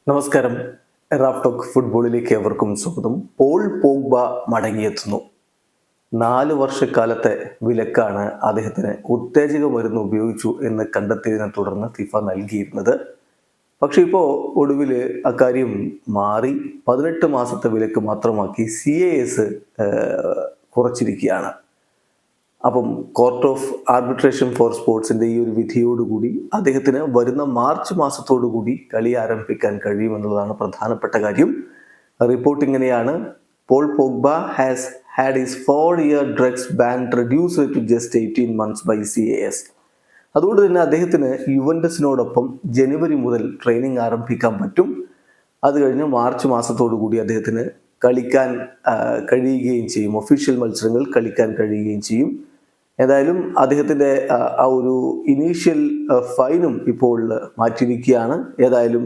നമസ്കാരം. റാഫ്ടോക്ക് ഫുട്ബോളിലേക്ക് ഏവർക്കും സ്വാഗതം. Paul Pogba മടങ്ങിയെത്തുന്നു. 4 വർഷക്കാലത്തെ വിലക്കാണ് അദ്ദേഹത്തിന് ഉത്തേജക മരുന്ന് ഉപയോഗിച്ചു എന്ന് കണ്ടെത്തിയതിനെ തുടർന്ന് ഫിഫ നൽകിയിരുന്നത്. പക്ഷെ ഇപ്പോൾ ഒടുവിൽ അക്കാര്യം മാറി 18 മാസത്തെ വിലക്ക് മാത്രമാക്കി CAS കുറച്ചിരിക്കുകയാണ്. അപ്പം കോർട്ട് ഓഫ് ആർബിട്രേഷൻ ഫോർ സ്പോർട്സിന്റെ ഈ ഒരു വിധിയോടുകൂടി അദ്ദേഹത്തിന് വരുന്ന മാർച്ച് മാസത്തോടുകൂടി കളി ആരംഭിക്കാൻ കഴിയുമെന്നുള്ളതാണ് പ്രധാനപ്പെട്ട കാര്യം. റിപ്പോർട്ട് ഇങ്ങനെയാണ്: Paul Pogba has had his 4-year drugs ban reduced to just 18 months by CAS. അതുകൊണ്ട് തന്നെ അദ്ദേഹത്തിന് യുവന്റസിനോടൊപ്പം ജനുവരി മുതൽ ട്രെയിനിങ് ആരംഭിക്കാൻ പറ്റും. അത് കഴിഞ്ഞ് മാർച്ച് മാസത്തോടു കൂടി അദ്ദേഹത്തിന് കളിക്കാൻ കഴിയുകയും ചെയ്യും. ഒഫീഷ്യൽ മത്സരങ്ങൾ കളിക്കാൻ കഴിയുകയും ചെയ്യും. ഏതായാലും അദ്ദേഹത്തിൻ്റെ ആ ഒരു ഇനീഷ്യൽ ഫൈനും ഇപ്പോൾ മാറ്റിയിരിക്കുകയാണ്. ഏതായാലും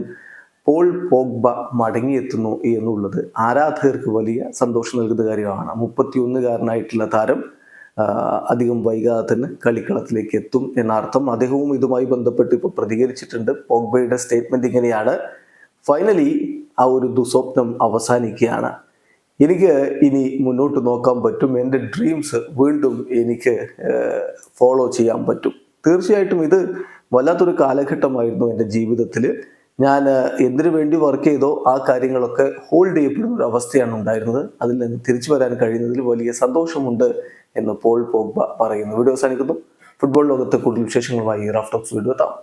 പോൾ പോഗ്ബ മടങ്ങിയെത്തുന്നു എന്നുള്ളത് ആരാധകർക്ക് വലിയ സന്തോഷം നൽകുന്ന കാര്യമാണ്. 31-കാരനായിട്ടുള്ള താരം അധികം വൈകാതെ തന്നെ കളിക്കളത്തിലേക്ക് എത്തും എന്നർത്ഥം. അദ്ദേഹവും ഇതുമായി ബന്ധപ്പെട്ട് ഇപ്പോൾ പ്രതികരിച്ചിട്ടുണ്ട്. പോഗ്ബയുടെ സ്റ്റേറ്റ്മെന്റ് ഇങ്ങനെയാണ്: ഫൈനലി ആ ഒരു ദുസ്വപ്നം അവസാനിക്കുകയാണ്. എനിക്ക് ഇനി മുന്നോട്ട് നോക്കാൻ പറ്റും. എൻ്റെ ഡ്രീംസ് വീണ്ടും എനിക്ക് ഫോളോ ചെയ്യാൻ പറ്റും. തീർച്ചയായിട്ടും ഇത് വല്ലാത്തൊരു കാലഘട്ടമായിരുന്നു എൻ്റെ ജീവിതത്തിൽ. ഞാൻ എന്തിനു വേണ്ടി വർക്ക് ചെയ്തോ ആ കാര്യങ്ങളൊക്കെ ഹോൾഡ് ചെയ്യപ്പെടുന്ന ഒരു അവസ്ഥയാണ് ഉണ്ടായിരുന്നത്. അതിൽ നിന്ന് തിരിച്ചു വരാൻ കഴിയുന്നതിൽ വലിയ സന്തോഷമുണ്ട് എന്ന് പോൾ പോഗ്ബ പറയുന്നു. വീഡിയോ അവസാനിക്കുന്നു. ഫുട്ബോൾ ലോകത്തെ കൂടുതൽ വിശേഷങ്ങളുമായി റാഫ്ടോക്സ് വീഡിയോ എത്താം.